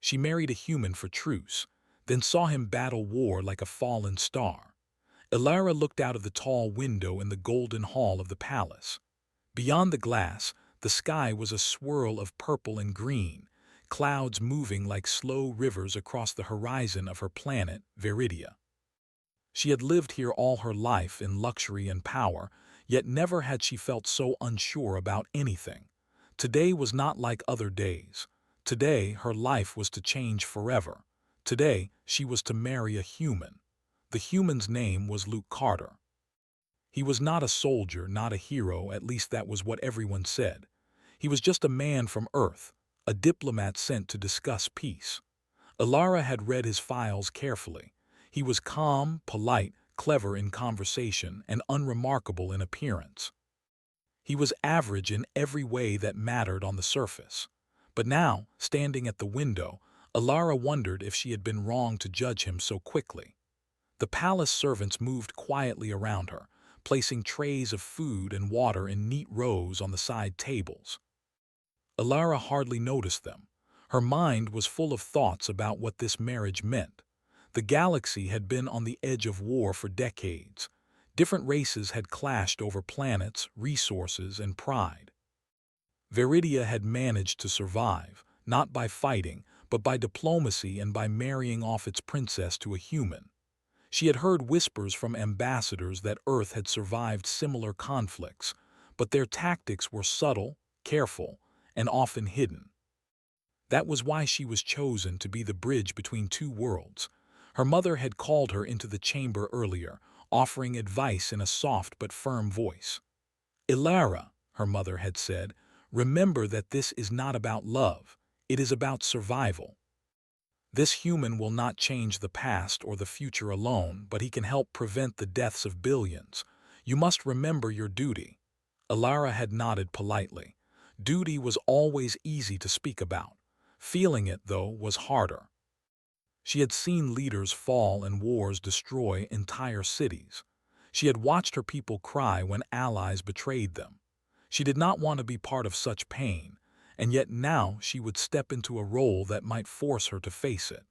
She married a human for Truce, then saw him battle war like a fallen star. Ilara looked out of the tall window in the golden hall of the palace. Beyond the glass, the sky was a swirl of purple and green, clouds moving like slow rivers across the horizon of her planet, Viridia. She had lived here all her life in luxury and power, yet never had she felt so unsure about anything. Today was not like other days. Today, her life was to change forever. Today, she was to marry a human. The human's name was Luke Carter. He was not a soldier, not a hero, at least that was what everyone said. He was just a man from Earth, a diplomat sent to discuss peace. Ilara had read his files carefully. He was calm, polite, clever in conversation, and unremarkable in appearance. He was average in every way that mattered on the surface. But now, standing at the window, Ilara wondered if she had been wrong to judge him so quickly. The palace servants moved quietly around her, placing trays of food and water in neat rows on the side tables. Ilara hardly noticed them. Her mind was full of thoughts about what this marriage meant. The galaxy had been on the edge of war for decades. Different races had clashed over planets, resources, and pride. Viridia had managed to survive, not by fighting, but by diplomacy and by marrying off its princess to a human. She had heard whispers from ambassadors that Earth had survived similar conflicts, but their tactics were subtle, careful, and often hidden. That was why she was chosen to be the bridge between two worlds. Her mother had called her into the chamber earlier, offering advice in a soft but firm voice. "Ilara," her mother had said, "remember that this is not about love, it is about survival. This human will not change the past or the future alone, but he can help prevent the deaths of billions. You must remember your duty." Ilara had nodded politely. Duty was always easy to speak about. Feeling it, though, was harder. She had seen leaders fall and wars destroy entire cities. She had watched her people cry when allies betrayed them. She did not want to be part of such pain, and yet now she would step into a role that might force her to face it.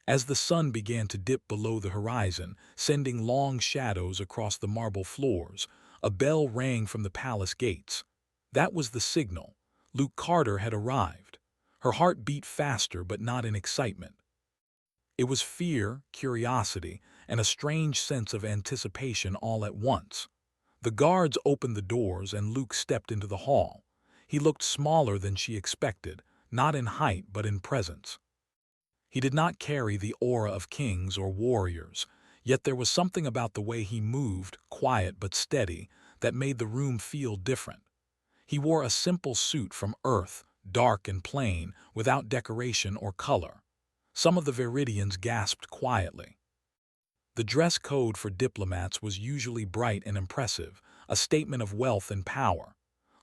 As the sun began to dip below the horizon, sending long shadows across the marble floors, a bell rang from the palace gates. That was the signal. Luke Carter had arrived. Her heart beat faster, but not in excitement. It was fear, curiosity, and a strange sense of anticipation all at once. The guards opened the doors and Luke stepped into the hall. He looked smaller than she expected, not in height but in presence. He did not carry the aura of kings or warriors, yet there was something about the way he moved, quiet but steady, that made the room feel different. He wore a simple suit from Earth, dark and plain, without decoration or color. Some of the Viridians gasped quietly. The dress code for diplomats was usually bright and impressive, a statement of wealth and power.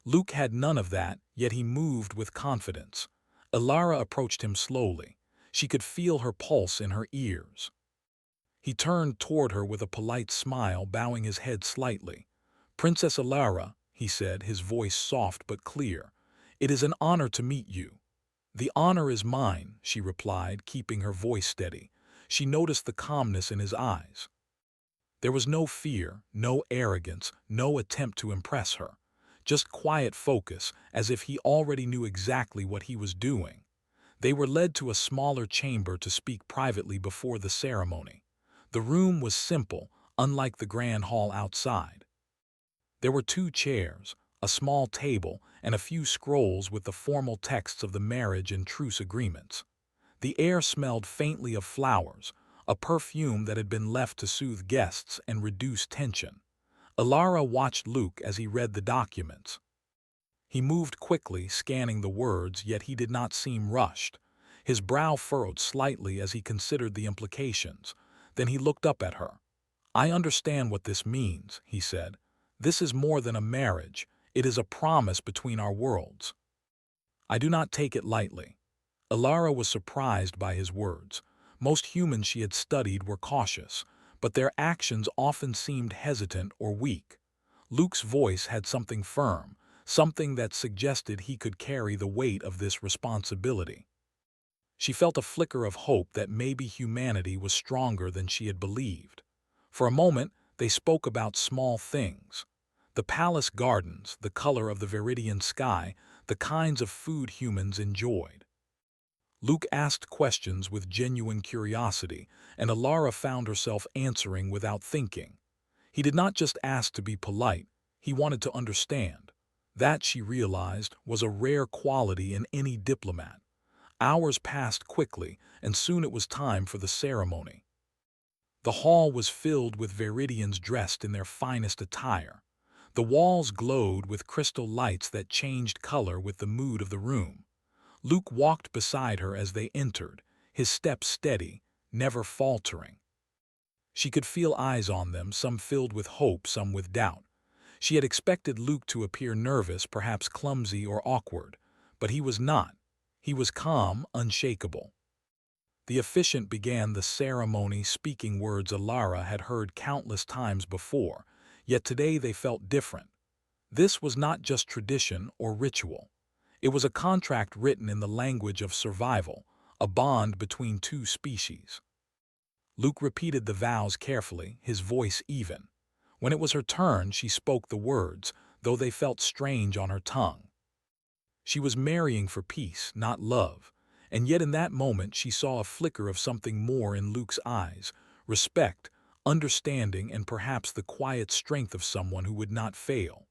Luke had none of that, yet he moved with confidence. Ilara approached him slowly. She could feel her pulse in her ears. He turned toward her with a polite smile, bowing his head slightly. "Princess Ilara," he said, his voice soft but clear, "it is an honor to meet you." "The honor is mine," she replied, keeping her voice steady. She noticed the calmness in his eyes. There was no fear, no arrogance, no attempt to impress her. Just quiet focus, as if he already knew exactly what he was doing. They were led to a smaller chamber to speak privately before the ceremony. The room was simple, unlike the grand hall outside. There were 2 chairs, a small table, and a few scrolls with the formal texts of the marriage and truce agreements. The air smelled faintly of flowers, a perfume that had been left to soothe guests and reduce tension. Ilara watched Luke as he read the documents. He moved quickly, scanning the words, yet he did not seem rushed. His brow furrowed slightly as he considered the implications. Then he looked up at her. "I understand what this means," he said. "This is more than a marriage. It is a promise between our worlds. I do not take it lightly." Ilara was surprised by his words. Most humans she had studied were cautious, but their actions often seemed hesitant or weak. Luke's voice had something firm, something that suggested he could carry the weight of this responsibility. She felt a flicker of hope that maybe humanity was stronger than she had believed. For a moment, they spoke about small things. The palace gardens, the color of the Viridian sky, the kinds of food humans enjoyed. Luke asked questions with genuine curiosity, and Alara found herself answering without thinking. He did not just ask to be polite, he wanted to understand. That, she realized, was a rare quality in any diplomat. Hours passed quickly, and soon it was time for the ceremony. The hall was filled with Viridians dressed in their finest attire. The walls glowed with crystal lights that changed color with the mood of the room. Luke walked beside her as they entered, his steps steady, never faltering. She could feel eyes on them, some filled with hope, some with doubt. She had expected Luke to appear nervous, perhaps clumsy or awkward, but he was not. He was calm, unshakable. The officiant began the ceremony, speaking words Alara had heard countless times before, yet today they felt different. This was not just tradition or ritual. It was a contract written in the language of survival, a bond between two species. Luke repeated the vows carefully, his voice even. When it was her turn, she spoke the words, though they felt strange on her tongue. She was marrying for peace, not love, and yet in that moment she saw a flicker of something more in Luke's eyes, respect, understanding, and perhaps the quiet strength of someone who would not fail.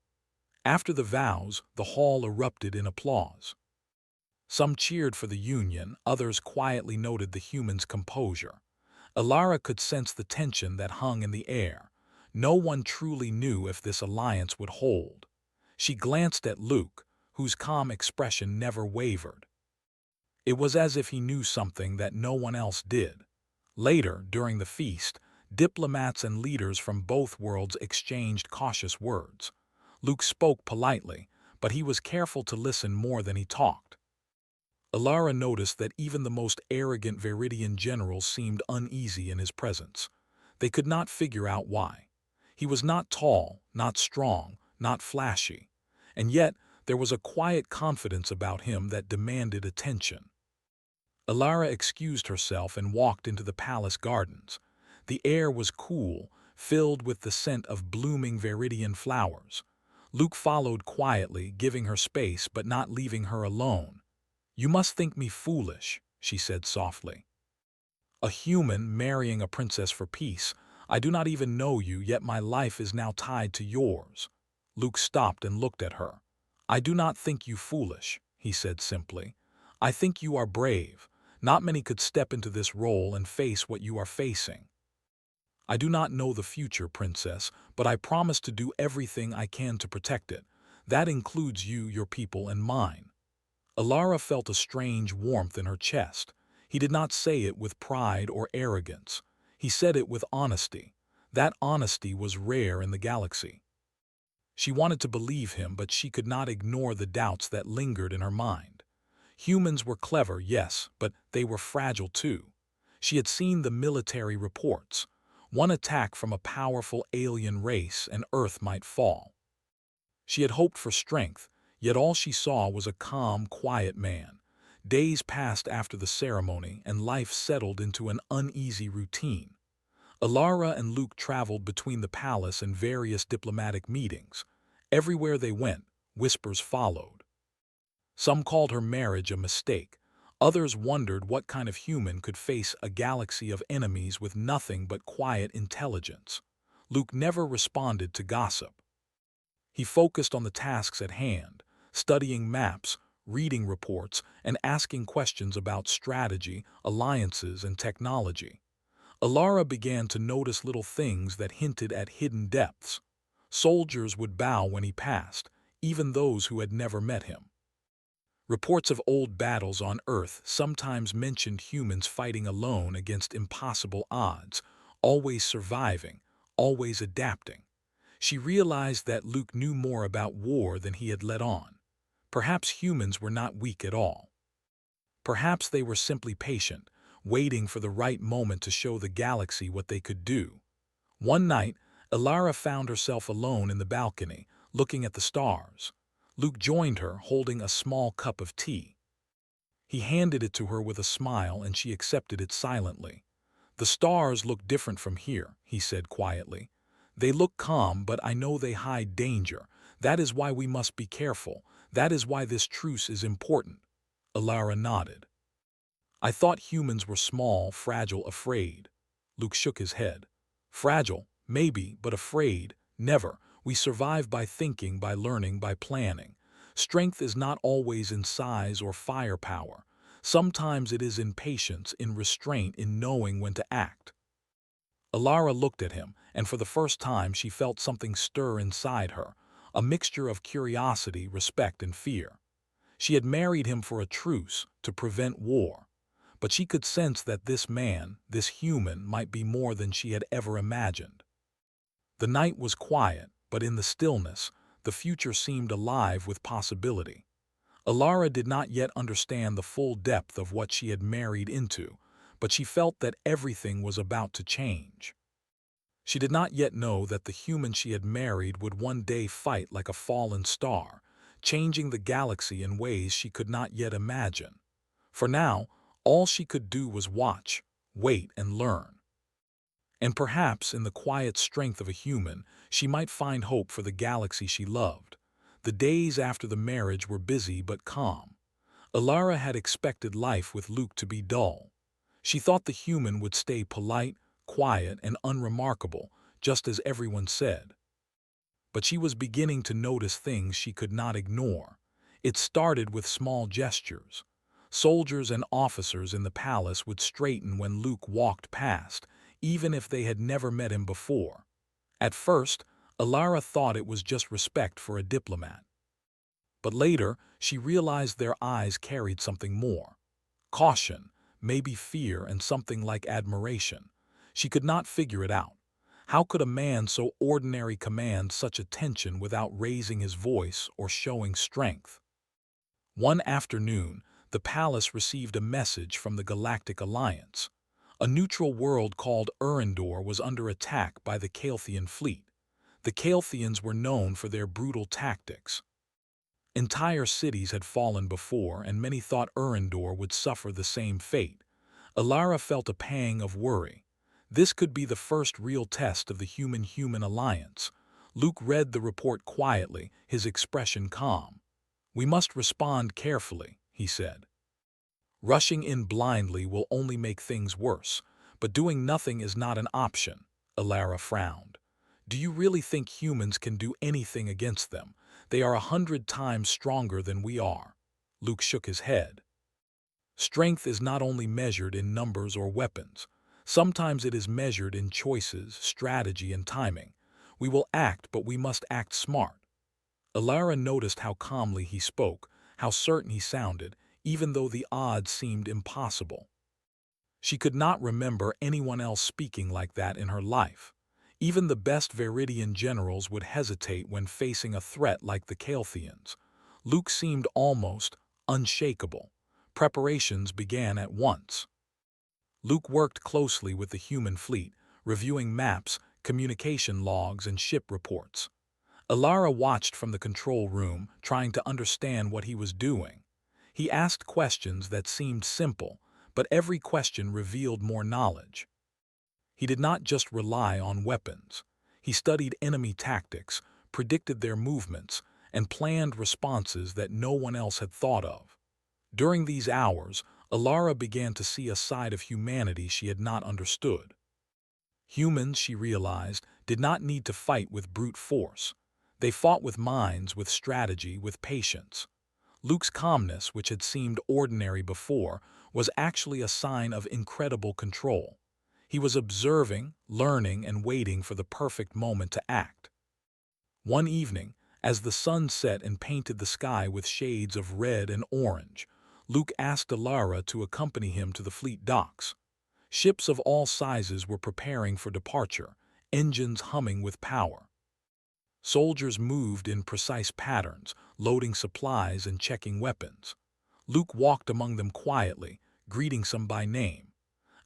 After the vows, the hall erupted in applause. Some cheered for the union, others quietly noted the human's composure. Alara could sense the tension that hung in the air. No one truly knew if this alliance would hold. She glanced at Luke, whose calm expression never wavered. It was as if he knew something that no one else did. Later, during the feast, diplomats and leaders from both worlds exchanged cautious words. Luke spoke politely, but he was careful to listen more than he talked. Alara noticed that even the most arrogant Viridian generals seemed uneasy in his presence. They could not figure out why. He was not tall, not strong, not flashy, and yet there was a quiet confidence about him that demanded attention. Alara excused herself and walked into the palace gardens. The air was cool, filled with the scent of blooming Viridian flowers. Luke followed quietly, giving her space but not leaving her alone. "You must think me foolish," she said softly. "A human marrying a princess for peace. I do not even know you, yet my life is now tied to yours." Luke stopped and looked at her. "I do not think you foolish," he said simply. "I think you are brave. Not many could step into this role and face what you are facing. I do not know the future, princess, but I promise to do everything I can to protect it. That includes you, your people, and mine." Alara felt a strange warmth in her chest. He did not say it with pride or arrogance. He said it with honesty. That honesty was rare in the galaxy. She wanted to believe him, but she could not ignore the doubts that lingered in her mind. Humans were clever, yes, but they were fragile too. She had seen the military reports. One attack from a powerful alien race and Earth might fall. She had hoped for strength, yet all she saw was a calm, quiet man. Days passed after the ceremony, and life settled into an uneasy routine. Alara and Luke traveled between the palace and various diplomatic meetings. Everywhere they went, whispers followed. Some called her marriage a mistake. Others wondered what kind of human could face a galaxy of enemies with nothing but quiet intelligence. Luke never responded to gossip. He focused on the tasks at hand, studying maps, reading reports, and asking questions about strategy, alliances, and technology. Alara began to notice little things that hinted at hidden depths. Soldiers would bow when he passed, even those who had never met him. Reports of old battles on Earth sometimes mentioned humans fighting alone against impossible odds, always surviving, always adapting. She realized that Luke knew more about war than he had let on. Perhaps humans were not weak at all. Perhaps they were simply patient, waiting for the right moment to show the galaxy what they could do. One night, Alara found herself alone in the balcony, looking at the stars. Luke joined her, holding a small cup of tea. He handed it to her with a smile and she accepted it silently. "The stars look different from here," he said quietly. "They look calm, but I know they hide danger. That is why we must be careful. That is why this truce is important." Alara nodded. "I thought humans were small, fragile, afraid." Luke shook his head. "Fragile, maybe, but afraid, never. We survive by thinking, by learning, by planning. Strength is not always in size or firepower. Sometimes it is in patience, in restraint, in knowing when to act." Alara looked at him, and for the first time she felt something stir inside her, a mixture of curiosity, respect, and fear. She had married him for a truce, to prevent war. But she could sense that this man, this human, might be more than she had ever imagined. The night was quiet, but in the stillness, the future seemed alive with possibility. Alara did not yet understand the full depth of what she had married into, but she felt that everything was about to change. She did not yet know that the human she had married would one day fight like a fallen star, changing the galaxy in ways she could not yet imagine. For now, all she could do was watch, wait, and learn. And perhaps in the quiet strength of a human, she might find hope for the galaxy she loved. The days after the marriage were busy but calm. Alara had expected life with Luke to be dull. She thought the human would stay polite, quiet, and unremarkable, just as everyone said. But she was beginning to notice things she could not ignore. It started with small gestures. Soldiers and officers in the palace would straighten when Luke walked past, even if they had never met him before. At first, Alara thought it was just respect for a diplomat. But later, she realized their eyes carried something more. Caution, maybe fear, and something like admiration. She could not figure it out. How could a man so ordinary command such attention without raising his voice or showing strength? One afternoon, the palace received a message from the Galactic Alliance. A neutral world called Urindor was under attack by the Calthian fleet. The Calthians were known for their brutal tactics. Entire cities had fallen before, and many thought Urindor would suffer the same fate. Alara felt a pang of worry. This could be the first real test of the human-human alliance. Luke read the report quietly, his expression calm. "We must respond carefully," he said. "Rushing in blindly will only make things worse, but doing nothing is not an option." Alara frowned. "Do you really think humans can do anything against them? They are 100 times stronger than we are." Luke shook his head. "Strength is not only measured in numbers or weapons. Sometimes it is measured in choices, strategy, and timing. We will act, but we must act smart." Alara noticed how calmly he spoke, how certain he sounded, even though the odds seemed impossible. She could not remember anyone else speaking like that in her life. Even the best Viridian generals would hesitate when facing a threat like the Calthians. Luke seemed almost unshakable. Preparations began at once. Luke worked closely with the human fleet, reviewing maps, communication logs, and ship reports. Alara watched from the control room, trying to understand what he was doing. He asked questions that seemed simple, but every question revealed more knowledge. He did not just rely on weapons. He studied enemy tactics, predicted their movements, and planned responses that no one else had thought of. During these hours, Alara began to see a side of humanity she had not understood. Humans, she realized, did not need to fight with brute force. They fought with minds, with strategy, with patience. Luke's calmness, which had seemed ordinary before, was actually a sign of incredible control. He was observing, learning, and waiting for the perfect moment to act. One evening, as the sun set and painted the sky with shades of red and orange, Luke asked Alara to accompany him to the fleet docks. Ships of all sizes were preparing for departure, engines humming with power. Soldiers moved in precise patterns, loading supplies and checking weapons. Luke walked among them quietly, greeting some by name.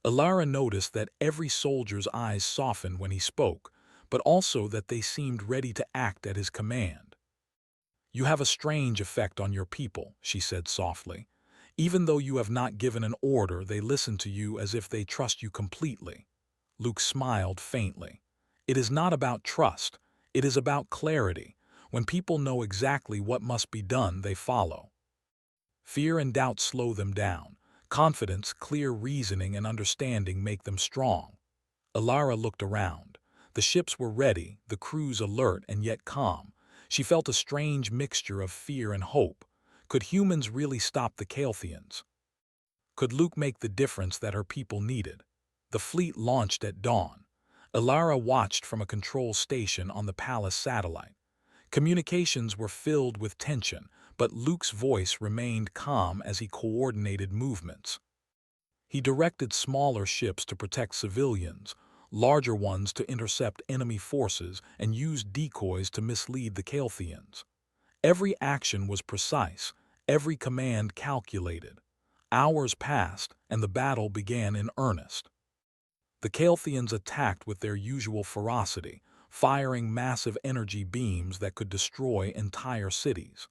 Alara noticed that every soldier's eyes softened when he spoke, but also that they seemed ready to act at his command. "You have a strange effect on your people," she said softly. Even though you have not given an order, they listen to you as if they trust you completely. Luke smiled faintly. It is not about trust. It is about clarity. When people know exactly what must be done, they follow. Fear and doubt slow them down. Confidence, clear reasoning, and understanding make them strong. Alara looked around. The ships were ready, the crews alert and yet calm. She felt a strange mixture of fear and hope. Could humans really stop the Calthians? Could Luke make the difference that her people needed? The fleet launched at dawn. Alara watched from a control station on the palace satellite. Communications were filled with tension, but Luke's voice remained calm as he coordinated movements. He directed smaller ships to protect civilians, larger ones to intercept enemy forces, and used decoys to mislead the Calthians. Every action was precise, every command calculated. Hours passed, and the battle began in earnest. The Calthians attacked with their usual ferocity, firing massive energy beams that could destroy entire cities.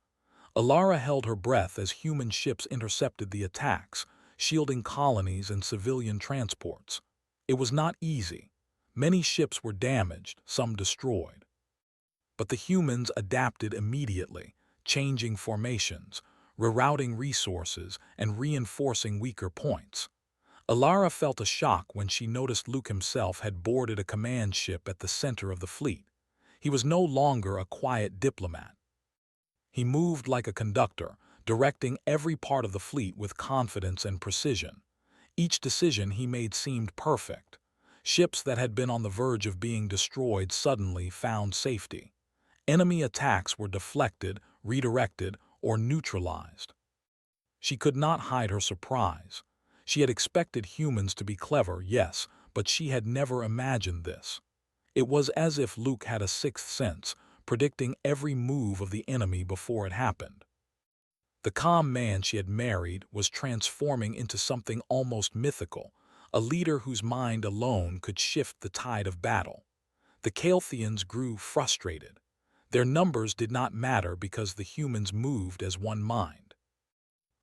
Alara held her breath as human ships intercepted the attacks, shielding colonies and civilian transports. It was not easy. Many ships were damaged, some destroyed. But the humans adapted immediately, changing formations, rerouting resources, and reinforcing weaker points. Alara felt a shock when she noticed Luke himself had boarded a command ship at the center of the fleet. He was no longer a quiet diplomat. He moved like a conductor, directing every part of the fleet with confidence and precision. Each decision he made seemed perfect. Ships that had been on the verge of being destroyed suddenly found safety. Enemy attacks were deflected, redirected, or neutralized. She could not hide her surprise. She had expected humans to be clever, yes, but she had never imagined this. It was as if Luke had a sixth sense, predicting every move of the enemy before it happened. The calm man she had married was transforming into something almost mythical, a leader whose mind alone could shift the tide of battle. The Calthians grew frustrated. Their numbers did not matter because the humans moved as one mind.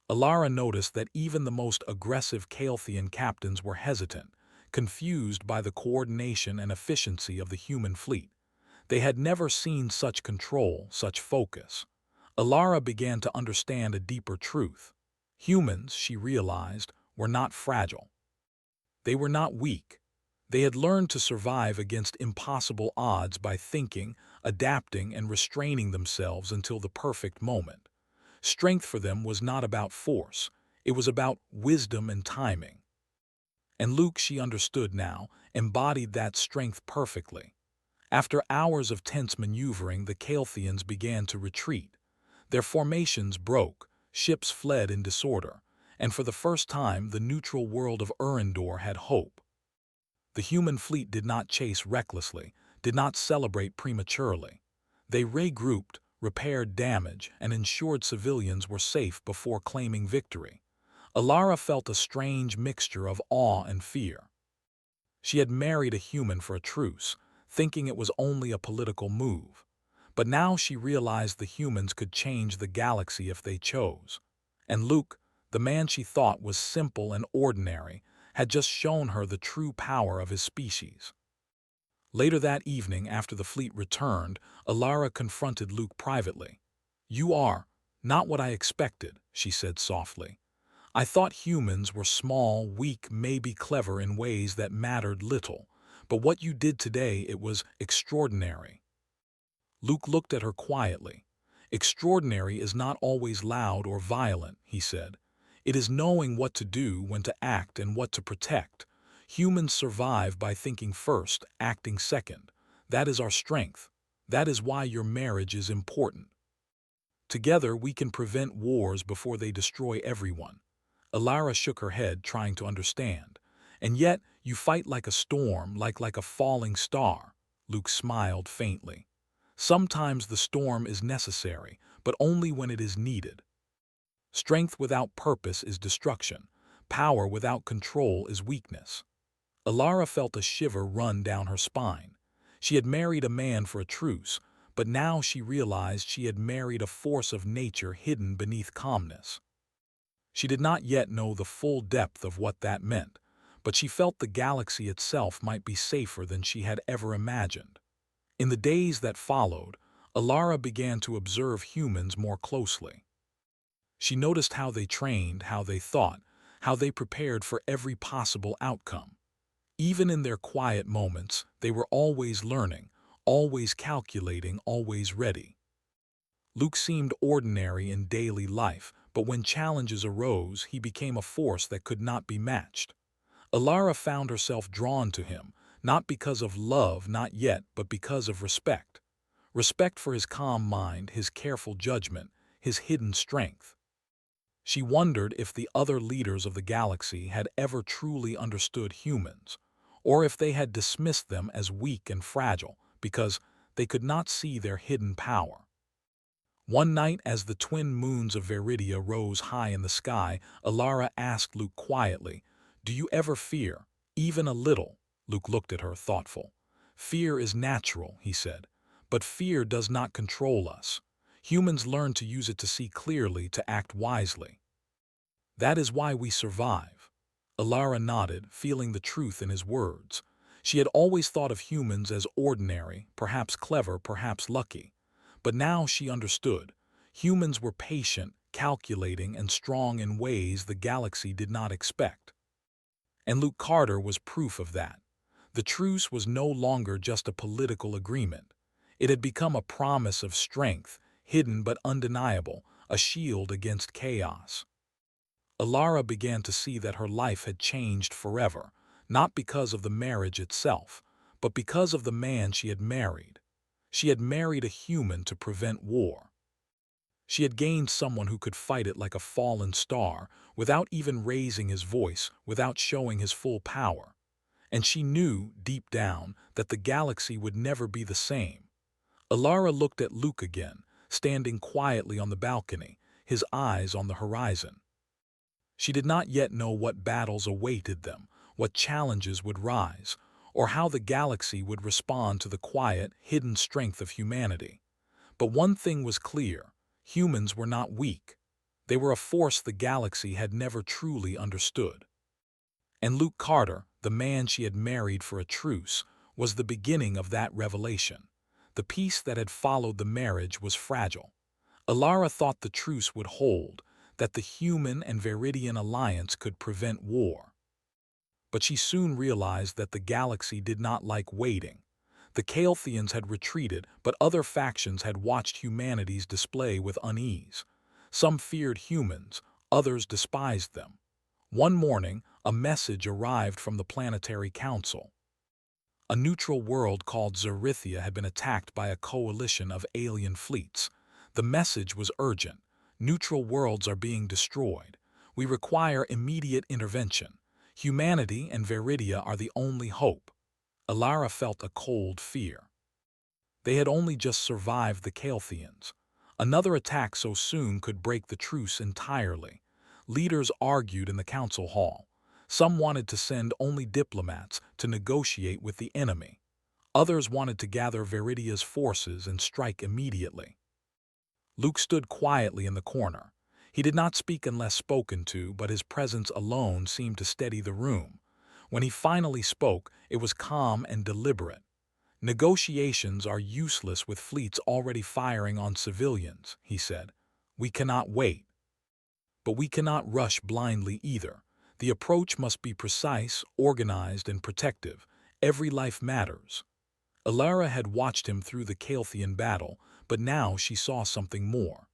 Alara noticed that even the most aggressive Calthian captains were hesitant, confused by the coordination and efficiency of the human fleet. They had never seen such control, such focus. Alara began to understand a deeper truth. Humans, she realized, were not fragile. They were not weak. They had learned to survive against impossible odds by thinking, adapting, and restraining themselves until the perfect moment. Strength for them was not about force. It was about wisdom and timing. And Luke, she understood now, embodied that strength perfectly. After hours of tense maneuvering, the Calthians began to retreat. Their formations broke, ships fled in disorder, and for the first time the neutral world of Urindor had hope. The human fleet did not chase recklessly, did not celebrate prematurely. They regrouped, repaired damage, and ensured civilians were safe before claiming victory. Alara felt a strange mixture of awe and fear. She had married a human for a truce, thinking it was only a political move. But now she realized the humans could change the galaxy if they chose. And Luke, the man she thought was simple and ordinary, had just shown her the true power of his species. Later that evening, after the fleet returned, Alara confronted Luke privately. "You are not what I expected," she said softly. "I thought humans were small, weak, maybe clever in ways that mattered little. But what you did today, it was extraordinary." Luke looked at her quietly. "Extraordinary is not always loud or violent," he said. "It is knowing what to do, when to act, and what to protect. Humans survive by thinking first, acting second. That is our strength. That is why your marriage is important. Together we can prevent wars before they destroy everyone." Alara shook her head, trying to understand. "And yet you fight like a storm, like a falling star." Luke smiled faintly. "Sometimes the storm is necessary, but only when it is needed. Strength without purpose is destruction. Power without control is weakness." Alara felt a shiver run down her spine. She had married a man for a truce, but now she realized she had married a force of nature hidden beneath calmness. She did not yet know the full depth of what that meant, but she felt the galaxy itself might be safer than she had ever imagined. In the days that followed, Alara began to observe humans more closely. She noticed how they trained, how they thought, how they prepared for every possible outcome. Even in their quiet moments, they were always learning, always calculating, always ready. Luke seemed ordinary in daily life, but when challenges arose, he became a force that could not be matched. Alara found herself drawn to him, not because of love, not yet, but because of respect. Respect for his calm mind, his careful judgment, his hidden strength. She wondered if the other leaders of the galaxy had ever truly understood humans, or if they had dismissed them as weak and fragile because they could not see their hidden power. One night, as the twin moons of Veridia rose high in the sky, Alara asked Luke quietly, "Do you ever fear, even a little?" Luke looked at her, thoughtful. "Fear is natural," he said, "but fear does not control us. Humans learn to use it to see clearly, to act wisely. That is why we survive." Alara nodded, feeling the truth in his words. She had always thought of humans as ordinary, perhaps clever, perhaps lucky. But now she understood. Humans were patient, calculating, and strong in ways the galaxy did not expect. And Luke Carter was proof of that. The truce was no longer just a political agreement. It had become a promise of strength, hidden but undeniable, a shield against chaos. Alara began to see that her life had changed forever, not because of the marriage itself, but because of the man she had married. She had married a human to prevent war. She had gained someone who could fight it like a fallen star, without even raising his voice, without showing his full power. And she knew, deep down, that the galaxy would never be the same. Alara looked at Luke again, standing quietly on the balcony, his eyes on the horizon. She did not yet know what battles awaited them, what challenges would rise, or how the galaxy would respond to the quiet, hidden strength of humanity. But one thing was clear: humans were not weak. They were a force the galaxy had never truly understood. And Luke Carter, the man she had married for a truce, was the beginning of that revelation. The peace that had followed the marriage was fragile. Alara thought the truce would hold, that the human and Veridian alliance could prevent war. But she soon realized that the galaxy did not like waiting. The Calthians had retreated, but other factions had watched humanity's display with unease. Some feared humans, others despised them. One morning, a message arrived from the Planetary Council. A neutral world called Zarithia had been attacked by a coalition of alien fleets. The message was urgent. "Neutral worlds are being destroyed. We require immediate intervention. Humanity and Veridia are the only hope." Alara felt a cold fear. They had only just survived the Calthians. Another attack so soon could break the truce entirely. Leaders argued in the council hall. Some wanted to send only diplomats to negotiate with the enemy. Others wanted to gather Veridia's forces and strike immediately. Luke stood quietly in the corner. He did not speak unless spoken to, but his presence alone seemed to steady the room. When he finally spoke, it was calm and deliberate. "Negotiations are useless with fleets already firing on civilians," he said. "We cannot wait. But we cannot rush blindly either. The approach must be precise, organized, and protective. Every life matters." Alara had watched him through the Calthian battle, but now she saw something more.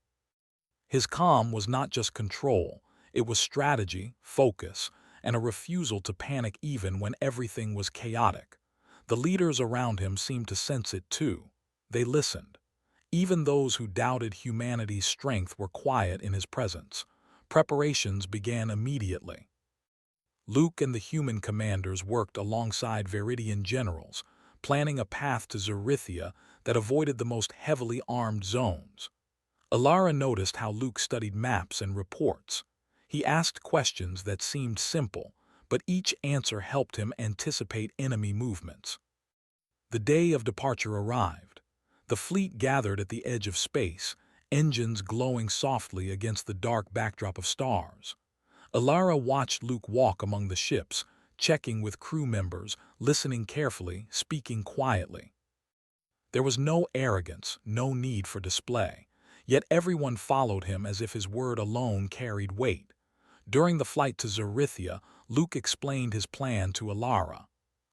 His calm was not just control, it was strategy, focus, and a refusal to panic even when everything was chaotic. The leaders around him seemed to sense it too. They listened. Even those who doubted humanity's strength were quiet in his presence. Preparations began immediately. Luke and the human commanders worked alongside Veridian generals, planning a path to Zarithia that avoided the most heavily armed zones. Alara noticed how Luke studied maps and reports. He asked questions that seemed simple, but each answer helped him anticipate enemy movements. The day of departure arrived. The fleet gathered at the edge of space, engines glowing softly against the dark backdrop of stars. Alara watched Luke walk among the ships, checking with crew members, listening carefully, speaking quietly. There was no arrogance, no need for display, yet everyone followed him as if his word alone carried weight. During the flight to Zarithia, Luke explained his plan to Alara.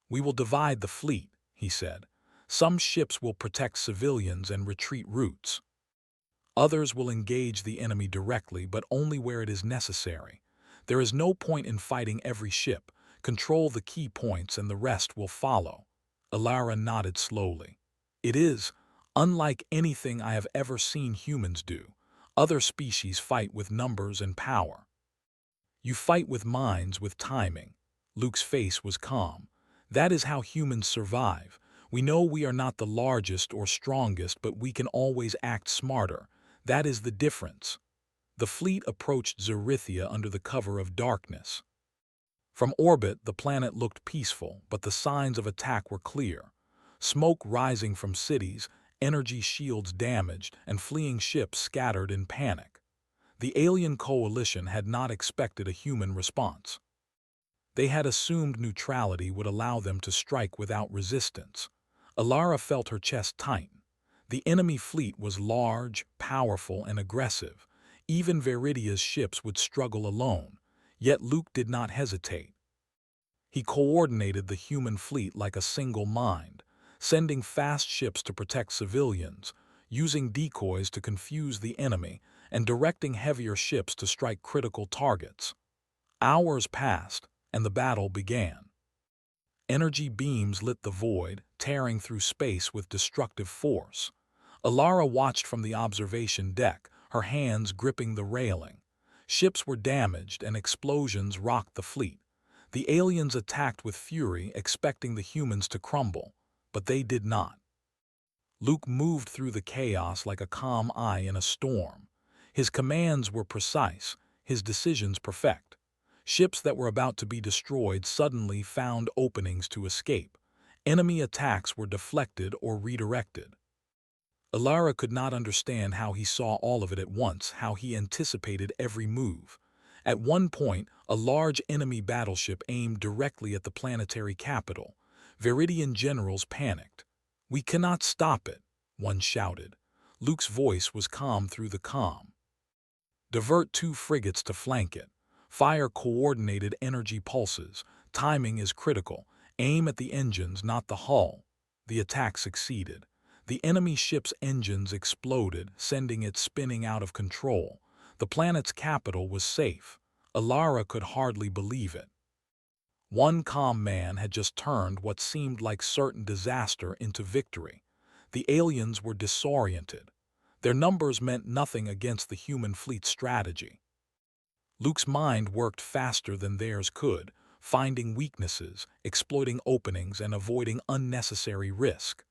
"We will divide the fleet," he said. "Some ships will protect civilians and retreat routes. Others will engage the enemy directly, but only where it is necessary. There is no point in fighting every ship. Control the key points and the rest will follow." Alara nodded slowly. "It is unlike anything I have ever seen humans do. Other species fight with numbers and power. You fight with minds, with timing." Luke's face was calm. "That is how humans survive. We know we are not the largest or strongest, but we can always act smarter. That is the difference." The fleet approached Zarithia under the cover of darkness. From orbit, the planet looked peaceful, but the signs of attack were clear. Smoke rising from cities, energy shields damaged, and fleeing ships scattered in panic. The alien coalition had not expected a human response. They had assumed neutrality would allow them to strike without resistance. Alara felt her chest tighten. The enemy fleet was large, powerful, and aggressive. Even Veridia's ships would struggle alone, yet Luke did not hesitate. He coordinated the human fleet like a single mind, sending fast ships to protect civilians, using decoys to confuse the enemy, and directing heavier ships to strike critical targets. Hours passed, and the battle began. Energy beams lit the void, tearing through space with destructive force. Alara watched from the observation deck, her hands gripping the railing. Ships were damaged and explosions rocked the fleet. The aliens attacked with fury, expecting the humans to crumble, but they did not. Luke moved through the chaos like a calm eye in a storm. His commands were precise, his decisions perfect. Ships that were about to be destroyed suddenly found openings to escape. Enemy attacks were deflected or redirected. Alara could not understand how he saw all of it at once, how he anticipated every move. At one point, a large enemy battleship aimed directly at the planetary capital. Viridian generals panicked. "We cannot stop it," one shouted. Luke's voice was calm through the calm. "Divert 2 frigates to flank it. Fire coordinated energy pulses. Timing is critical. Aim at the engines, not the hull." The attack succeeded. The enemy ship's engines exploded, sending it spinning out of control. The planet's capital was safe. Alara could hardly believe it. One calm man had just turned what seemed like certain disaster into victory. The aliens were disoriented. Their numbers meant nothing against the human fleet's strategy. Luke's mind worked faster than theirs could, finding weaknesses, exploiting openings, and avoiding unnecessary risk.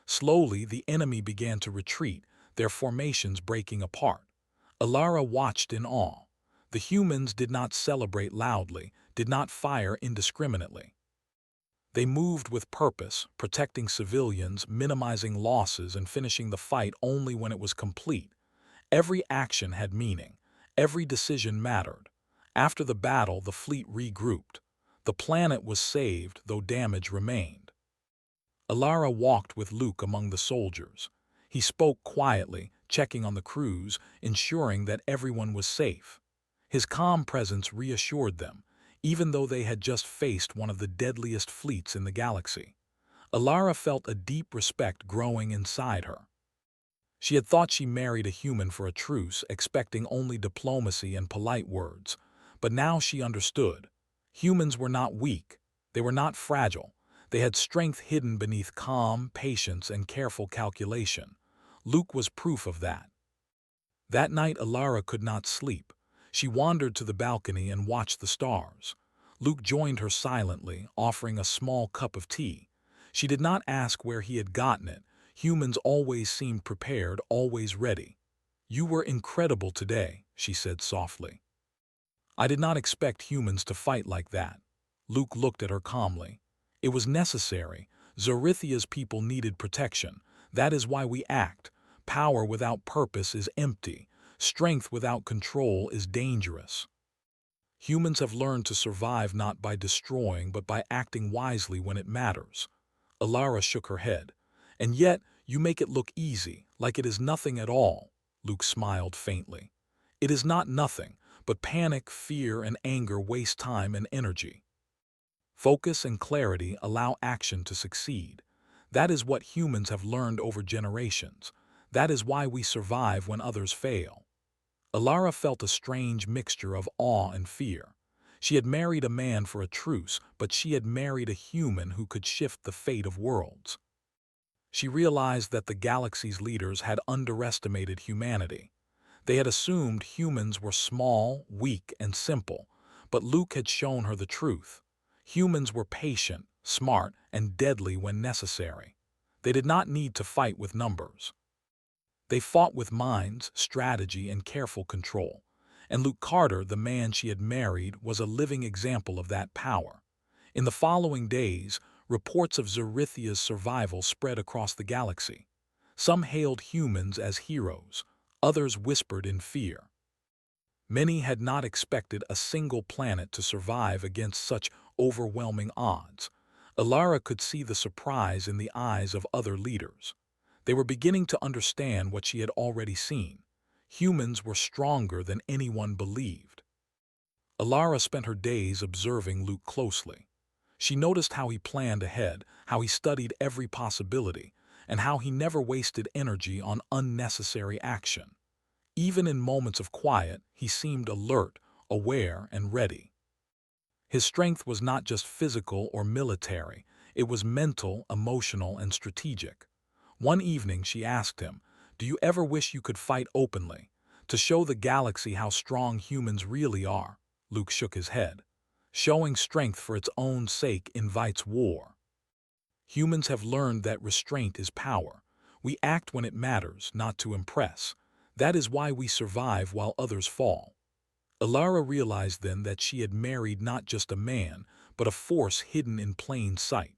Slowly, the enemy began to retreat, their formations breaking apart. Alara watched in awe. The humans did not celebrate loudly, did not fire indiscriminately. They moved with purpose, protecting civilians, minimizing losses, and finishing the fight only when it was complete. Every action had meaning. Every decision mattered. After the battle, the fleet regrouped. The planet was saved, though damage remained. Alara walked with Luke among the soldiers. He spoke quietly, checking on the crews, ensuring that everyone was safe. His calm presence reassured them, even though they had just faced one of the deadliest fleets in the galaxy. Alara felt a deep respect growing inside her. She had thought she married a human for a truce, expecting only diplomacy and polite words. But now she understood. Humans were not weak. They were not fragile. They had strength hidden beneath calm, patience, and careful calculation. Luke was proof of that. That night, Alara could not sleep. She wandered to the balcony and watched the stars. Luke joined her silently, offering a small cup of tea. She did not ask where he had gotten it. Humans always seemed prepared, always ready. "You were incredible today," she said softly. "I did not expect humans to fight like that." Luke looked at her calmly. "It was necessary. Zarithia's people needed protection. That is why we act. Power without purpose is empty. Strength without control is dangerous." Humans have learned to survive not by destroying but by acting wisely when it matters. Alara shook her head. And yet, you make it look easy, like it is nothing at all. Luke smiled faintly. It is not nothing, but panic, fear, and anger waste time and energy. Focus and clarity allow action to succeed. That is what humans have learned over generations. That is why we survive when others fail. Alara felt a strange mixture of awe and fear. She had married a man for a truce, but she had married a human who could shift the fate of worlds. She realized that the galaxy's leaders had underestimated humanity. They had assumed humans were small, weak, and simple, but Luke had shown her the truth. Humans were patient, smart, and deadly when necessary. They did not need to fight with numbers. They fought with minds, strategy, and careful control. And Luke Carter, the man she had married, was a living example of that power. In the following days, reports of Zerithia's survival spread across the galaxy. Some hailed humans as heroes, others whispered in fear. Many had not expected a single planet to survive against such overwhelming odds. Alara could see the surprise in the eyes of other leaders. They were beginning to understand what she had already seen. Humans were stronger than anyone believed. Alara spent her days observing Luke closely. She noticed how he planned ahead, how he studied every possibility, and how he never wasted energy on unnecessary action. Even in moments of quiet, he seemed alert, aware, and ready. His strength was not just physical or military, it was mental, emotional, and strategic. One evening she asked him, "Do you ever wish you could fight openly, to show the galaxy how strong humans really are?" Luke shook his head. Showing strength for its own sake invites war. Humans have learned that restraint is power. We act when it matters, not to impress. That is why we survive while others fall. Alara realized then that she had married not just a man, but a force hidden in plain sight.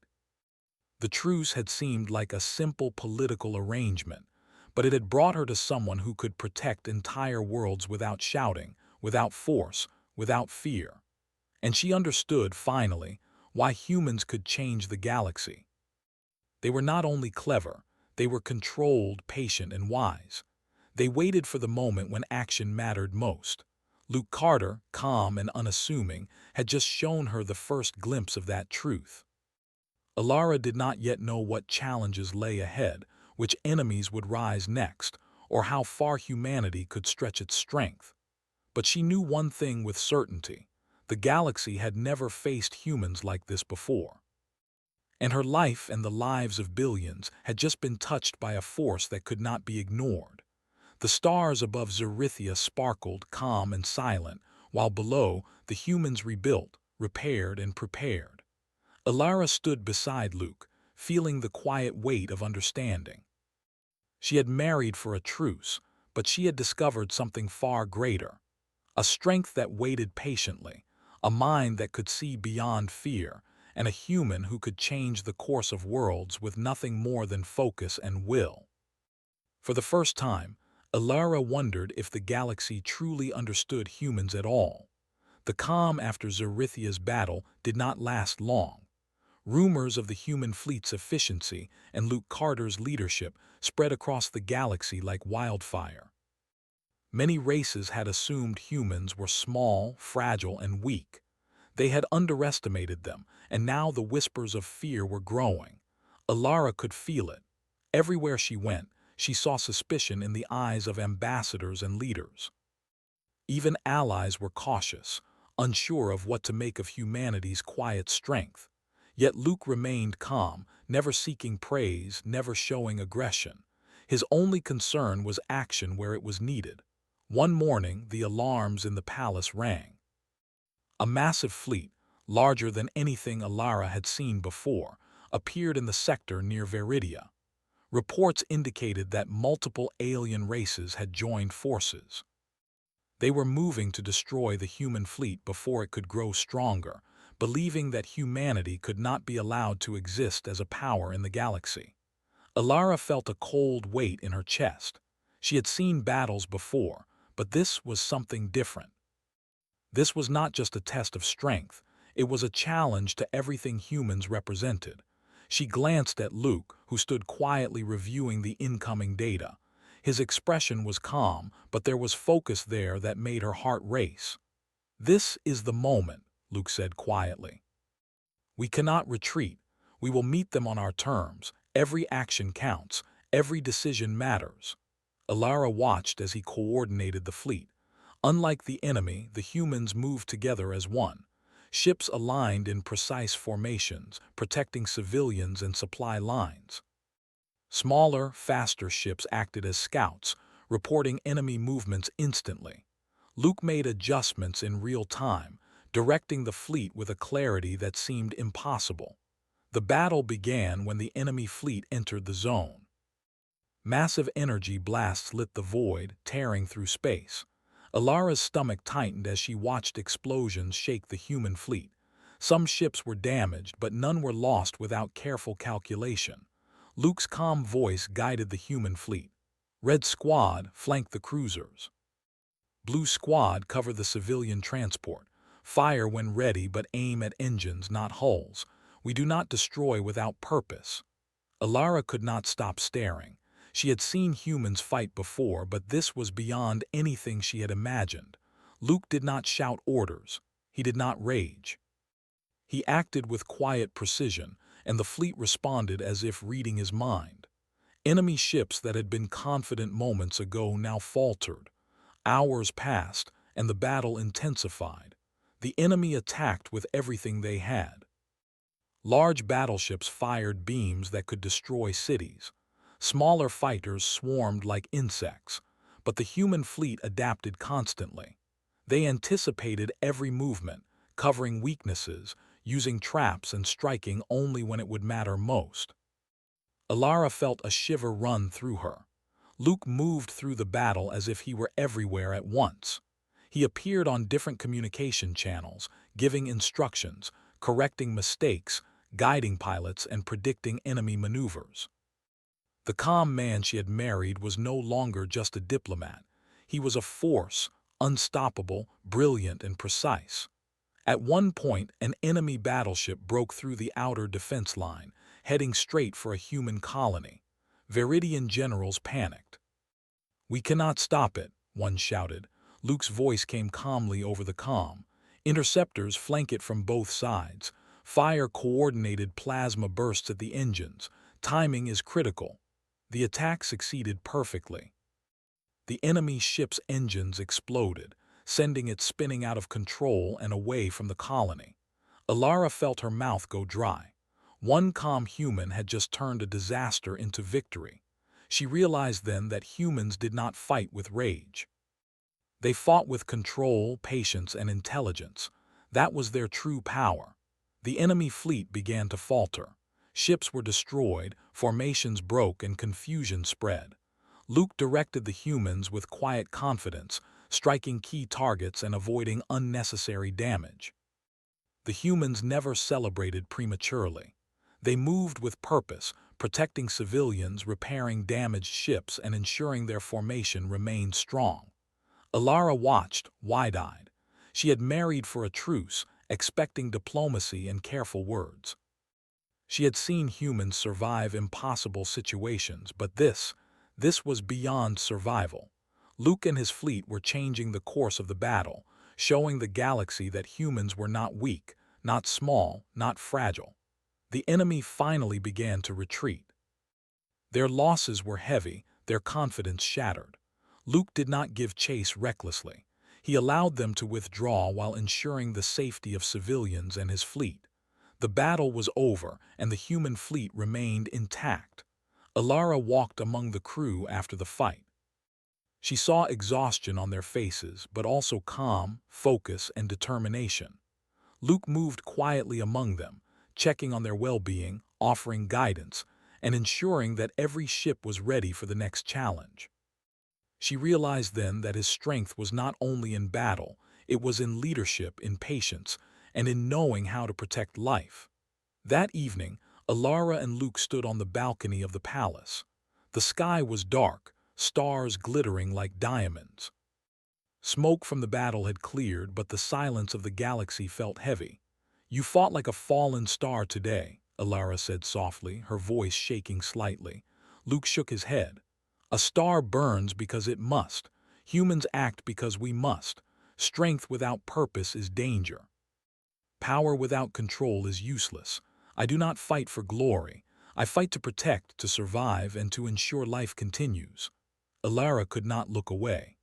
The truce had seemed like a simple political arrangement, but it had brought her to someone who could protect entire worlds without shouting, without force, without fear. And she understood, finally, why humans could change the galaxy. They were not only clever, they were controlled, patient, and wise. They waited for the moment when action mattered most. Luke Carter, calm and unassuming, had just shown her the first glimpse of that truth. Alara did not yet know what challenges lay ahead, which enemies would rise next, or how far humanity could stretch its strength. But she knew one thing with certainty: the galaxy had never faced humans like this before. And her life and the lives of billions had just been touched by a force that could not be ignored. The stars above Zerithia sparkled, calm and silent, while below, the humans rebuilt, repaired, and prepared. Alara stood beside Luke, feeling the quiet weight of understanding. She had married for a truce, but she had discovered something far greater. A strength that waited patiently, a mind that could see beyond fear, and a human who could change the course of worlds with nothing more than focus and will. For the first time, Alara wondered if the galaxy truly understood humans at all. The calm after Zerithia's battle did not last long. Rumors of the human fleet's efficiency and Luke Carter's leadership spread across the galaxy like wildfire. Many races had assumed humans were small, fragile, and weak. They had underestimated them, and now the whispers of fear were growing. Alara could feel it. Everywhere she went, she saw suspicion in the eyes of ambassadors and leaders. Even allies were cautious, unsure of what to make of humanity's quiet strength. Yet Luke remained calm, never seeking praise, never showing aggression. His only concern was action where it was needed. One morning, the alarms in the palace rang. A massive fleet, larger than anything Alara had seen before, appeared in the sector near Veridia. Reports indicated that multiple alien races had joined forces. They were moving to destroy the human fleet before it could grow stronger, believing that humanity could not be allowed to exist as a power in the galaxy. Alara felt a cold weight in her chest. She had seen battles before, but this was something different. This was not just a test of strength, it was a challenge to everything humans represented. She glanced at Luke, who stood quietly reviewing the incoming data. His expression was calm, but there was focus there that made her heart race. "This is the moment," Luke said quietly. "We cannot retreat. We will meet them on our terms. Every action counts. Every decision matters." Alara watched as he coordinated the fleet. Unlike the enemy, the humans moved together as one. Ships aligned in precise formations, protecting civilians and supply lines. Smaller, faster ships acted as scouts, reporting enemy movements instantly. Luke made adjustments in real time, directing the fleet with a clarity that seemed impossible. The battle began when the enemy fleet entered the zone. Massive energy blasts lit the void, tearing through space. Alara's stomach tightened as she watched explosions shake the human fleet. Some ships were damaged, but none were lost without careful calculation. Luke's calm voice guided the human fleet. Red Squad flanked the cruisers. Blue Squad cover the civilian transport. Fire when ready, but aim at engines, not hulls. We do not destroy without purpose. Alara could not stop staring. She had seen humans fight before, but this was beyond anything she had imagined. Luke did not shout orders. He did not rage. He acted with quiet precision, and the fleet responded as if reading his mind. Enemy ships that had been confident moments ago now faltered. Hours passed, and the battle intensified. The enemy attacked with everything they had. Large battleships fired beams that could destroy cities. Smaller fighters swarmed like insects, but the human fleet adapted constantly. They anticipated every movement, covering weaknesses, using traps and striking only when it would matter most. Alara felt a shiver run through her. Luke moved through the battle as if he were everywhere at once. He appeared on different communication channels, giving instructions, correcting mistakes, guiding pilots, and predicting enemy maneuvers. The calm man she had married was no longer just a diplomat. He was a force, unstoppable, brilliant, and precise. At one point, an enemy battleship broke through the outer defense line, heading straight for a human colony. Viridian generals panicked. "We cannot stop it," one shouted. Luke's voice came calmly over the comm. "Interceptors flank it from both sides. Fire coordinated plasma bursts at the engines. Timing is critical." The attack succeeded perfectly. The enemy ship's engines exploded, sending it spinning out of control and away from the colony. Alara felt her mouth go dry. One calm human had just turned a disaster into victory. She realized then that humans did not fight with rage. They fought with control, patience, and intelligence. That was their true power. The enemy fleet began to falter. Ships were destroyed, formations broke, and confusion spread. Luke directed the humans with quiet confidence, striking key targets and avoiding unnecessary damage. The humans never celebrated prematurely. They moved with purpose, protecting civilians, repairing damaged ships, and ensuring their formation remained strong. Alara watched, wide-eyed. She had married for a truce, expecting diplomacy and careful words. She had seen humans survive impossible situations, but this was beyond survival. Luke and his fleet were changing the course of the battle, showing the galaxy that humans were not weak, not small, not fragile. The enemy finally began to retreat. Their losses were heavy, their confidence shattered. Luke did not give chase recklessly. He allowed them to withdraw while ensuring the safety of civilians and his fleet. The battle was over, and the human fleet remained intact. Alara walked among the crew after the fight. She saw exhaustion on their faces, but also calm, focus, and determination. Luke moved quietly among them, checking on their well-being, offering guidance, and ensuring that every ship was ready for the next challenge. She realized then that his strength was not only in battle, it was in leadership, in patience, and in knowing how to protect life. That evening, Alara and Luke stood on the balcony of the palace. The sky was dark, stars glittering like diamonds. Smoke from the battle had cleared, but the silence of the galaxy felt heavy. "You fought like a fallen star today," Alara said softly, her voice shaking slightly. Luke shook his head. "A star burns because it must. Humans act because we must. Strength without purpose is danger. Power without control is useless. I do not fight for glory. I fight to protect, to survive, and to ensure life continues." Alara could not look away.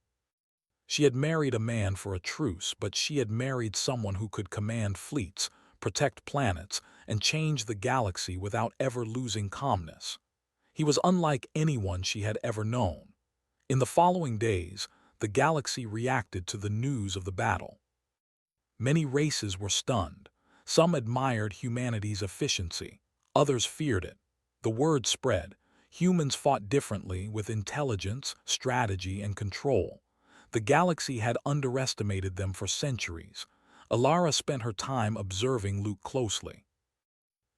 She had married a man for a truce, but she had married someone who could command fleets, protect planets, and change the galaxy without ever losing calmness. He was unlike anyone she had ever known. In the following days, the galaxy reacted to the news of the battle. Many races were stunned. Some admired humanity's efficiency. Others feared it. The word spread. Humans fought differently, with intelligence, strategy, and control. The galaxy had underestimated them for centuries. Alara spent her time observing Luke closely.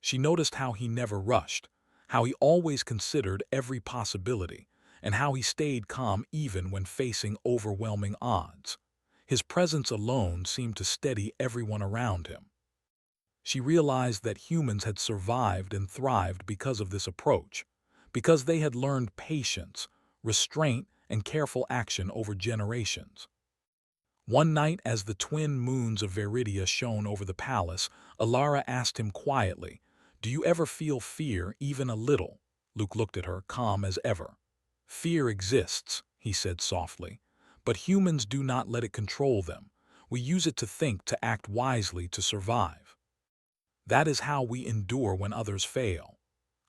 She noticed how he never rushed, how he always considered every possibility, and how he stayed calm even when facing overwhelming odds. His presence alone seemed to steady everyone around him. She realized that humans had survived and thrived because of this approach, because they had learned patience, restraint, and careful action over generations. One night, as the twin moons of Veridia shone over the palace, Alara asked him quietly, "Do you ever feel fear, even a little?" Luke looked at her, calm as ever. "Fear exists," he said softly, "but humans do not let it control them. We use it to think, to act wisely, to survive. That is how we endure when others fail."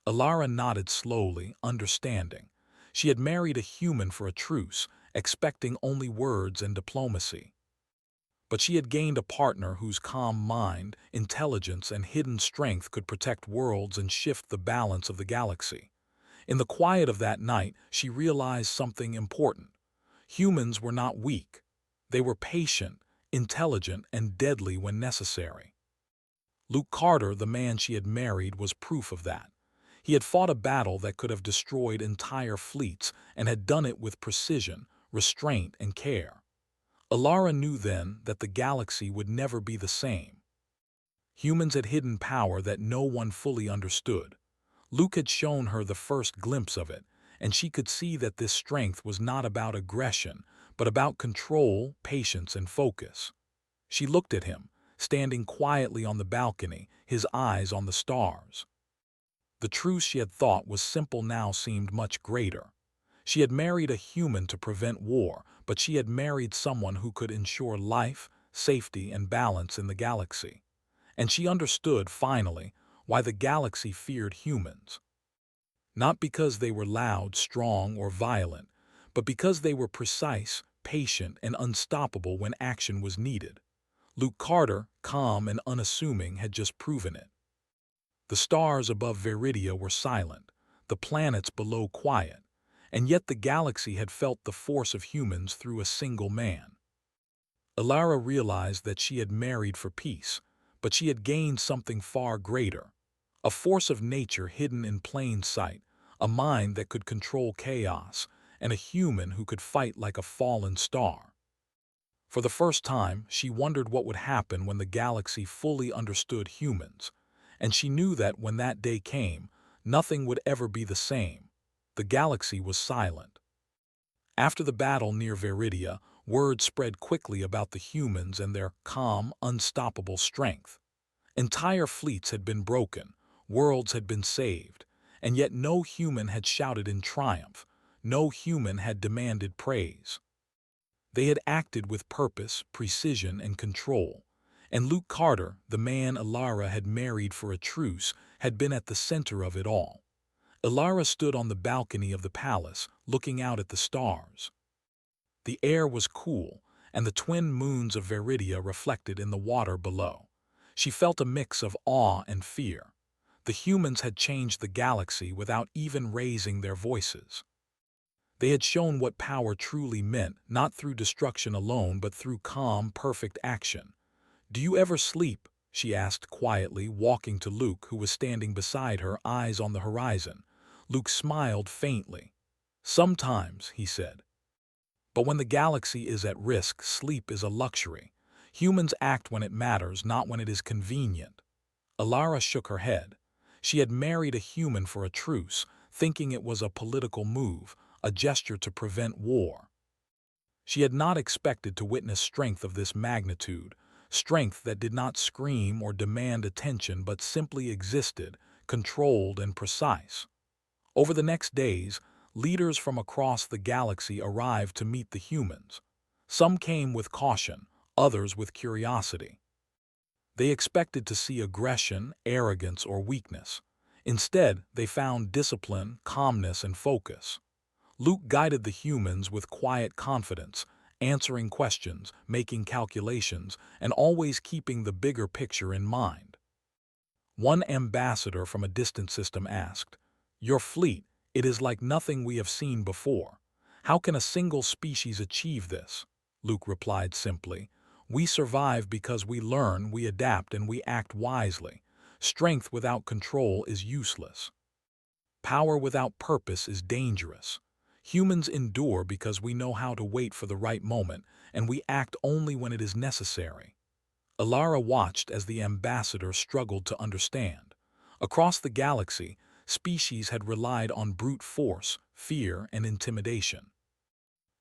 Alara nodded slowly, understanding. She had married a human for a truce, expecting only words and diplomacy. But she had gained a partner whose calm mind, intelligence, and hidden strength could protect worlds and shift the balance of the galaxy. In the quiet of that night, she realized something important. Humans were not weak. They were patient, intelligent, and deadly when necessary. Luke Carter, the man she had married, was proof of that. He had fought a battle that could have destroyed entire fleets and had done it with precision, restraint, and care. Alara knew then that the galaxy would never be the same. Humans had hidden power that no one fully understood. Luke had shown her the first glimpse of it, and she could see that this strength was not about aggression, but about control, patience, and focus. She looked at him, standing quietly on the balcony, his eyes on the stars. The truce she had thought was simple now seemed much greater. She had married a human to prevent war, but she had married someone who could ensure life, safety, and balance in the galaxy. And she understood, finally, why the galaxy feared humans. Not because they were loud, strong, or violent, but because they were precise, patient, and unstoppable when action was needed. Luke Carter, calm and unassuming, had just proven it. The stars above Veridia were silent, the planets below quiet, and yet the galaxy had felt the force of humans through a single man. Alara realized that she had married for peace, but she had gained something far greater. A force of nature hidden in plain sight, a mind that could control chaos, and a human who could fight like a fallen star. For the first time, she wondered what would happen when the galaxy fully understood humans, and she knew that when that day came, nothing would ever be the same. The galaxy was silent. After the battle near Veridia, word spread quickly about the humans and their calm, unstoppable strength. Entire fleets had been broken, worlds had been saved, and yet no human had shouted in triumph, no human had demanded praise. They had acted with purpose, precision, and control. And Luke Carter, the man Alara had married for a truce, had been at the center of it all. Alara stood on the balcony of the palace, looking out at the stars. The air was cool, and the twin moons of Veridia reflected in the water below. She felt a mix of awe and fear. The humans had changed the galaxy without even raising their voices. They had shown what power truly meant, not through destruction alone, but through calm, perfect action. "Do you ever sleep?" she asked quietly, walking to Luke, who was standing beside her, eyes on the horizon. Luke smiled faintly. "Sometimes," he said. But when the galaxy is at risk, sleep is a luxury. Humans act when it matters, not when it is convenient. Alara shook her head. She had married a human for a truce, thinking it was a political move, a gesture to prevent war. She had not expected to witness strength of this magnitude, strength that did not scream or demand attention but simply existed, controlled and precise. Over the next days, leaders from across the galaxy arrived to meet the humans. Some came with caution, others with curiosity. They expected to see aggression, arrogance, or weakness. Instead, they found discipline, calmness, and focus. Luke guided the humans with quiet confidence, answering questions, making calculations, and always keeping the bigger picture in mind. One ambassador from a distant system asked, "Your fleet, it is like nothing we have seen before. How can a single species achieve this?" Luke replied simply, "We survive because we learn, we adapt, and we act wisely. Strength without control is useless. Power without purpose is dangerous. Humans endure because we know how to wait for the right moment, and we act only when it is necessary." Alara watched as the ambassador struggled to understand. Across the galaxy, species had relied on brute force, fear, and intimidation.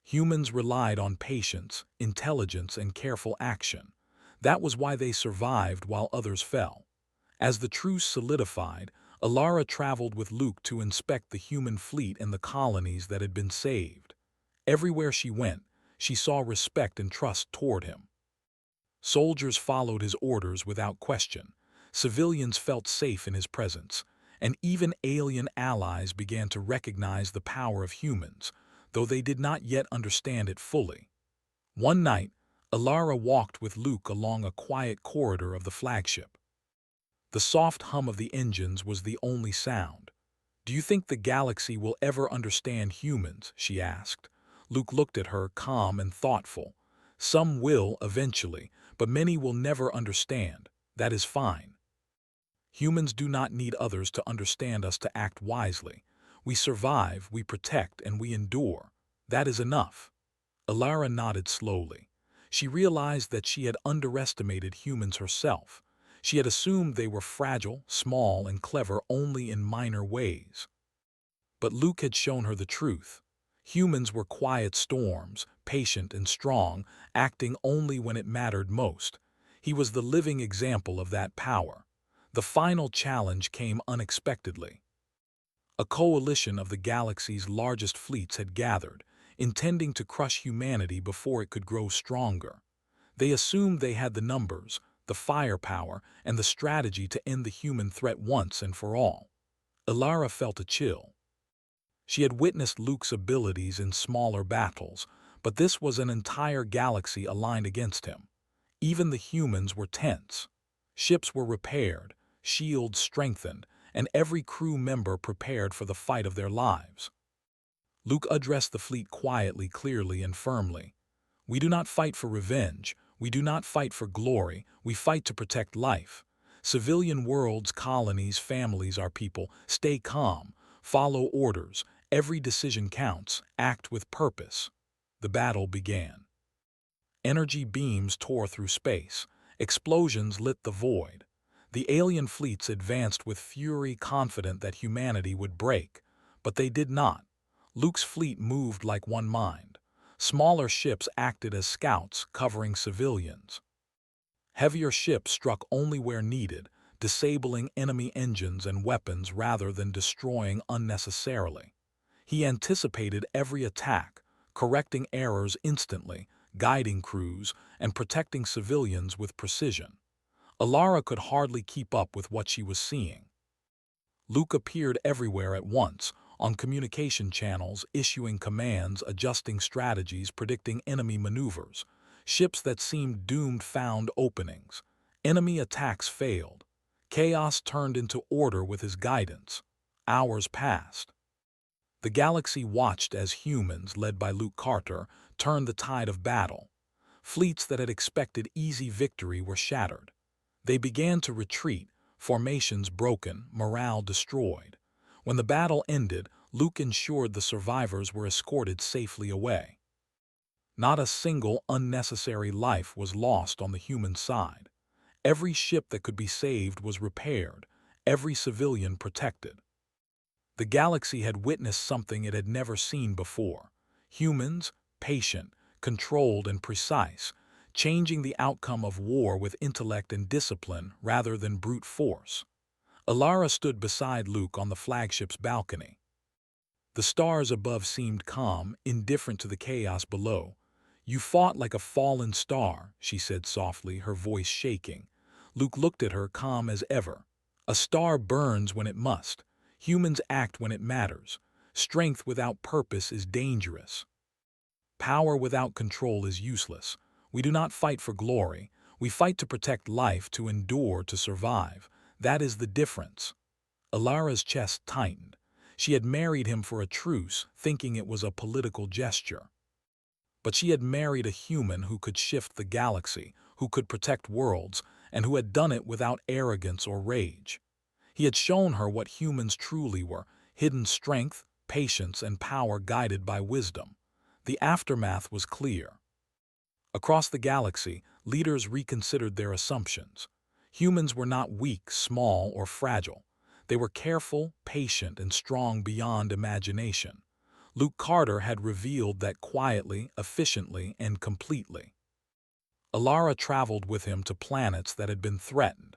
Humans relied on patience, intelligence, and careful action. That was why they survived while others fell. As the truce solidified, Alara traveled with Luke to inspect the human fleet and the colonies that had been saved. Everywhere she went, she saw respect and trust toward him. Soldiers followed his orders without question. Civilians felt safe in his presence, and even alien allies began to recognize the power of humans, though they did not yet understand it fully. One night, Alara walked with Luke along a quiet corridor of the flagship. The soft hum of the engines was the only sound. "Do you think the galaxy will ever understand humans?" she asked. Luke looked at her, calm and thoughtful. "Some will, eventually, but many will never understand. That is fine. Humans do not need others to understand us to act wisely. We survive, we protect, and we endure. That is enough." Alara nodded slowly. She realized that she had underestimated humans herself. She had assumed they were fragile, small, and clever only in minor ways. But Luke had shown her the truth. Humans were quiet storms, patient and strong, acting only when it mattered most. He was the living example of that power. The final challenge came unexpectedly. A coalition of the galaxy's largest fleets had gathered, intending to crush humanity before it could grow stronger. They assumed they had the numbers, the firepower, and the strategy to end the human threat once and for all. Alara felt a chill. She had witnessed Luke's abilities in smaller battles, but this was an entire galaxy aligned against him. Even the humans were tense. Ships were repaired, shields strengthened, and every crew member prepared for the fight of their lives. Luke addressed the fleet quietly, clearly, and firmly. "We do not fight for revenge. We do not fight for glory. We fight to protect life. Civilian worlds, colonies, families, our people, stay calm. Follow orders. Every decision counts. Act with purpose." The battle began. Energy beams tore through space. Explosions lit the void. The alien fleets advanced with fury, confident that humanity would break. But they did not. Luke's fleet moved like one mind. Smaller ships acted as scouts, covering civilians. Heavier ships struck only where needed, disabling enemy engines and weapons rather than destroying unnecessarily. He anticipated every attack, correcting errors instantly, guiding crews, and protecting civilians with precision. Alara could hardly keep up with what she was seeing. Luke appeared everywhere at once, on communication channels, issuing commands, adjusting strategies, predicting enemy maneuvers. Ships that seemed doomed found openings. Enemy attacks failed. Chaos turned into order with his guidance. Hours passed. The galaxy watched as humans, led by Luke Carter, turned the tide of battle. Fleets that had expected easy victory were shattered. They began to retreat, formations broken, morale destroyed. When the battle ended, Luke ensured the survivors were escorted safely away. Not a single unnecessary life was lost on the human side. Every ship that could be saved was repaired, every civilian protected. The galaxy had witnessed something it had never seen before. Humans, patient, controlled, and precise, changing the outcome of war with intellect and discipline rather than brute force. Alara stood beside Luke on the flagship's balcony. The stars above seemed calm, indifferent to the chaos below. "You fought like a fallen star," she said softly, her voice shaking. Luke looked at her, calm as ever. "A star burns when it must. Humans act when it matters. Strength without purpose is dangerous. Power without control is useless. We do not fight for glory. We fight to protect life, to endure, to survive. That is the difference." Alara's chest tightened. She had married him for a truce, thinking it was a political gesture. But she had married a human who could shift the galaxy, who could protect worlds, and who had done it without arrogance or rage. He had shown her what humans truly were: hidden strength, patience, and power guided by wisdom. The aftermath was clear. Across the galaxy, leaders reconsidered their assumptions. Humans were not weak, small, or fragile. They were careful, patient, and strong beyond imagination. Luke Carter had revealed that quietly, efficiently, and completely. Alara traveled with him to planets that had been threatened.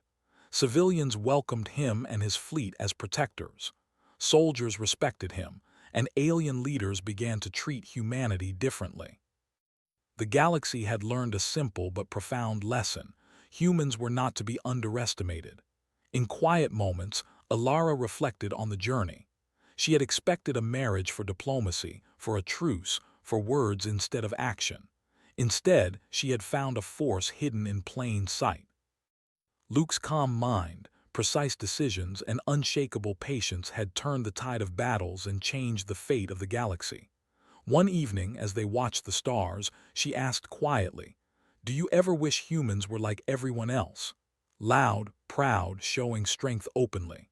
Civilians welcomed him and his fleet as protectors. Soldiers respected him, and alien leaders began to treat humanity differently. The galaxy had learned a simple but profound lesson: humans were not to be underestimated. In quiet moments, Alara reflected on the journey. She had expected a marriage for diplomacy, for a truce, for words instead of action. Instead, she had found a force hidden in plain sight. Luke's calm mind, precise decisions, and unshakable patience had turned the tide of battles and changed the fate of the galaxy. One evening, as they watched the stars, she asked quietly, "Do you ever wish humans were like everyone else? Loud, proud, showing strength openly."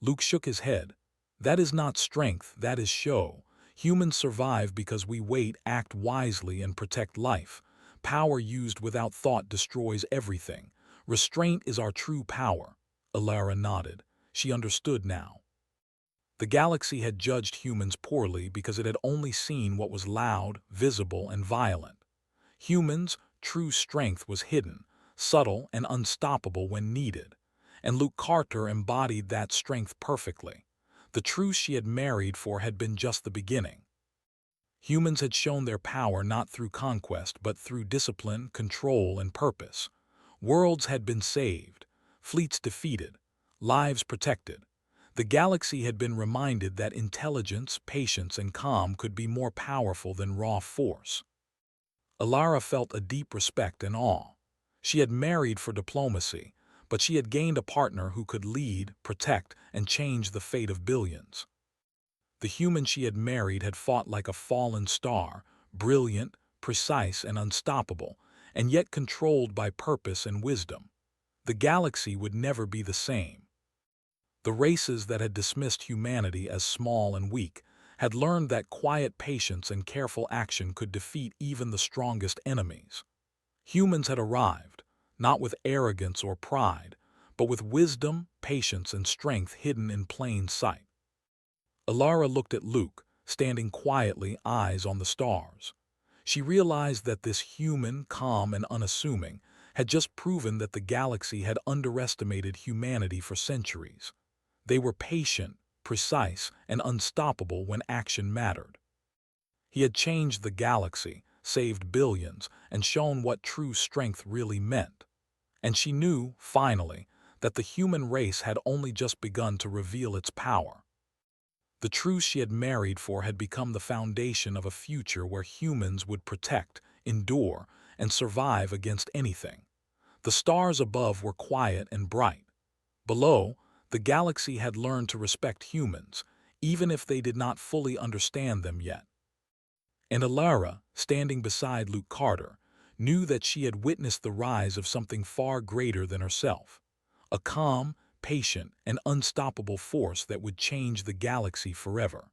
Luke shook his head. "That is not strength, that is show. Humans survive because we wait, act wisely, and protect life. Power used without thought destroys everything. Restraint is our true power." Alara nodded. She understood now. The galaxy had judged humans poorly because it had only seen what was loud, visible, and violent. Humans' true strength was hidden, subtle, and unstoppable when needed. And Luke Carter embodied that strength perfectly. The truce she had married for had been just the beginning. Humans had shown their power not through conquest but through discipline, control, and purpose. Worlds had been saved, fleets defeated, lives protected. The galaxy had been reminded that intelligence, patience, and calm could be more powerful than raw force. Alara felt a deep respect and awe. She had married for diplomacy, but she had gained a partner who could lead, protect, and change the fate of billions. The human she had married had fought like a fallen star, brilliant, precise, and unstoppable, and yet controlled by purpose and wisdom. The galaxy would never be the same. The races that had dismissed humanity as small and weak had learned that quiet patience and careful action could defeat even the strongest enemies. Humans had arrived, not with arrogance or pride, but with wisdom, patience, and strength hidden in plain sight. Alara looked at Luke, standing quietly, eyes on the stars. She realized that this human, calm and unassuming, had just proven that the galaxy had underestimated humanity for centuries. They were patient, precise, and unstoppable when action mattered. He had changed the galaxy, saved billions, and shown what true strength really meant. And she knew, finally, that the human race had only just begun to reveal its power. The truce she had married for had become the foundation of a future where humans would protect, endure, and survive against anything. The stars above were quiet and bright. Below, the galaxy had learned to respect humans, even if they did not fully understand them yet. And Alara, standing beside Luke Carter, knew that she had witnessed the rise of something far greater than herself: a calm, patient, and unstoppable force that would change the galaxy forever.